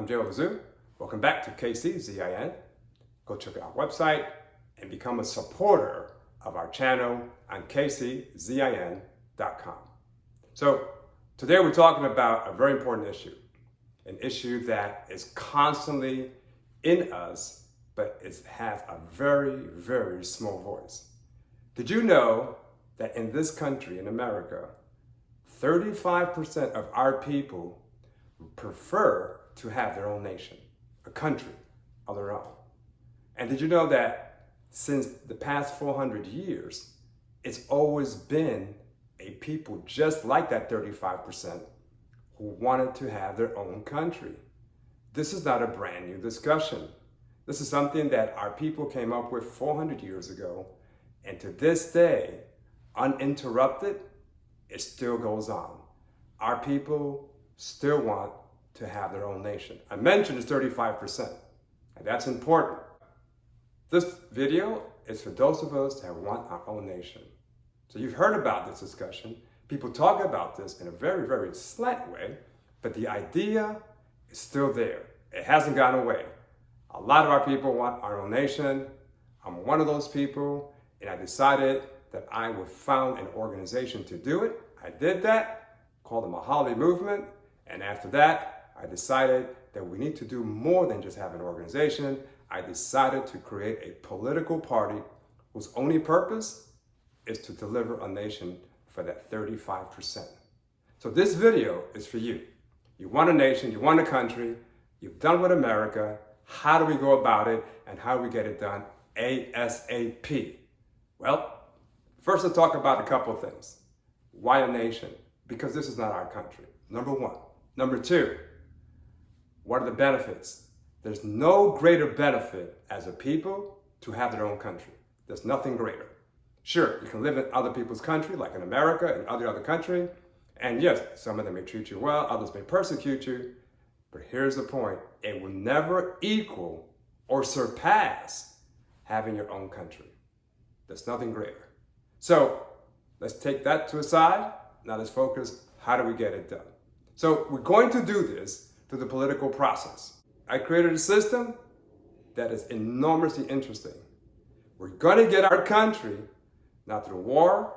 I'm Joe Lazoo. Welcome back to KCZIN. Go check out our website and become a supporter of our channel on kczin.com. So today we're talking about a very important issue, an issue that is constantly in us, but it has a very, very small voice. Did you know that in this country, in America, 35% of our people prefer to have their own nation, a country of their own? And did you know that since the past 400 years, it's always been a people just like that 35% who wanted to have their own country? This is not a brand new discussion. This is something that our people came up with 400 years ago, and to this day, uninterrupted, it still goes on. Our people still want to have their own nation. I mentioned it's 35%, and that's important. This video is for those of us that want our own nation. So you've heard about this discussion. People talk about this in a very, very slight way, but the idea is still there. It hasn't gone away. A lot of our people want our own nation. I'm one of those people, and I decided that I would found an organization to do it. I did that, called the Mahali Movement, and after that, I decided that we need to do more than just have an organization. I decided to create a political party whose only purpose is to deliver a nation for that 35%. So this video is for you. You want a nation, you want a country, you've done with America. How do we go about it, and how do we get it done ASAP? Well, first let's talk about a couple of things. Why a nation? Because this is not our country, number one. Number two, what are the benefits? There's no greater benefit as a people to have their own country. There's nothing greater. Sure, you can live in other people's country, like in America and other country, and yes, some of them may treat you well, others may persecute you, but here's the point. It will never equal or surpass having your own country. There's nothing greater. So let's take that to a side. Now let's focus, how do we get it done? So we're going to do this through the political process. I created a system that is enormously interesting. We're going to get our country not through war,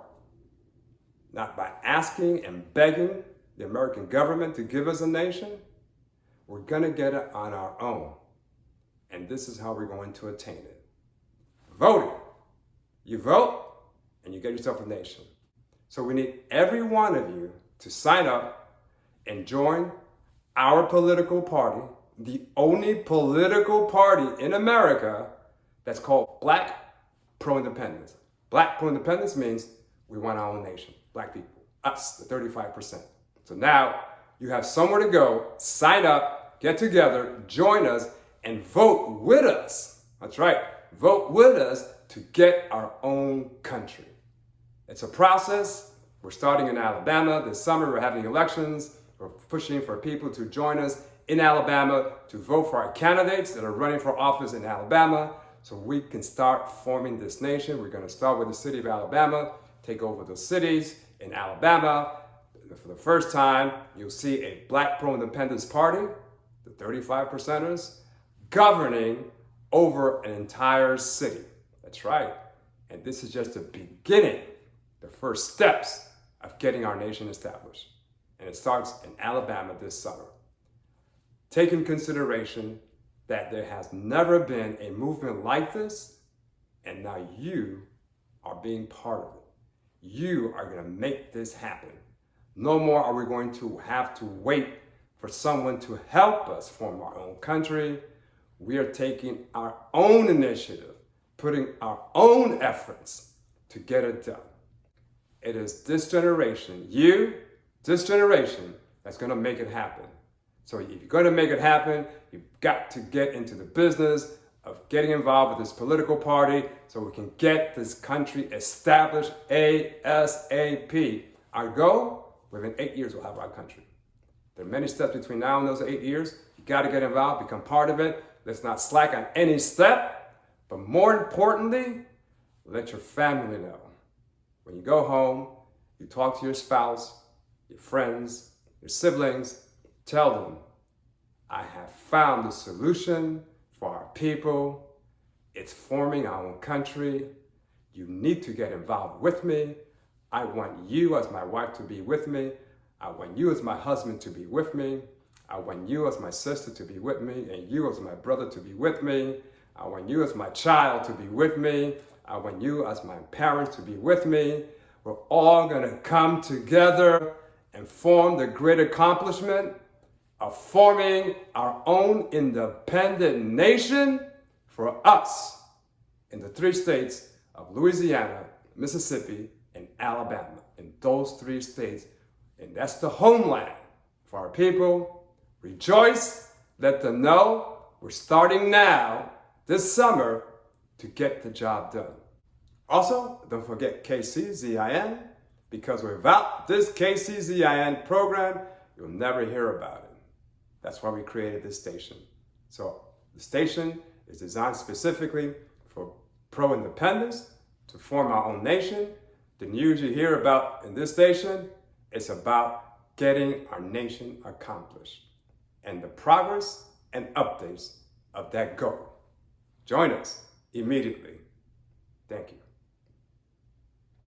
not by asking and begging the American government to give us a nation. We're going to get it on our own. And this is how we're going to attain it. Voting. You vote and you get yourself a nation. So we need every one of you to sign up and join our political party, the only political party in America that's called Black Pro-Independence. Black Pro-Independence means we want our own nation, Black people, us, the 35%. So now you have somewhere to go, sign up, get together, join us, and vote with us. That's right, vote with us to get our own country. It's a process. We're starting in Alabama. This summer we're having elections. We're pushing for people to join us in Alabama to vote for our candidates that are running for office in Alabama so we can start forming this nation. We're going to start with the city of Alabama, take over the cities in Alabama. For the first time, you'll see a Black Pro-Independence Party, the 35%ers, governing over an entire city. That's right. And this is just the beginning, the first steps of getting our nation established. And it starts in Alabama this summer. Take in consideration that there has never been a movement like this, and now you are being part of it. You are going to make this happen. No more are we going to have to wait for someone to help us form our own country. We are taking our own initiative, putting our own efforts to get it done. It is this generation, this generation, that's going to make it happen. So if you're going to make it happen, you've got to get into the business of getting involved with this political party so we can get this country established ASAP. Our goal, within 8 years, we'll have our country. There are many steps between now and those 8 years. You got to get involved, become part of it. Let's not slack on any step. But more importantly, let your family know. When you go home, you talk to your spouse, your friends, your siblings, tell them, I have found the solution for our people. It's forming our own country. You need to get involved with me. I want you as my wife to be with me. I want you as my husband to be with me. I want you as my sister to be with me, and you as my brother to be with me. I want you as my child to be with me. I want you as my parents to be with me. We're all going to come together and form the great accomplishment of forming our own independent nation for us in the 3 states of Louisiana, Mississippi, and Alabama. In those 3 states, and that's the homeland for our people. Rejoice, let them know we're starting now, this summer, to get the job done. Also, don't forget KCZIN, because without this KCZIN program, you'll never hear about it. That's why we created this station. So the station is designed specifically for pro-independence, to form our own nation. The news you hear about in this station is about getting our nation accomplished and the progress and updates of that goal. Join us immediately. Thank you.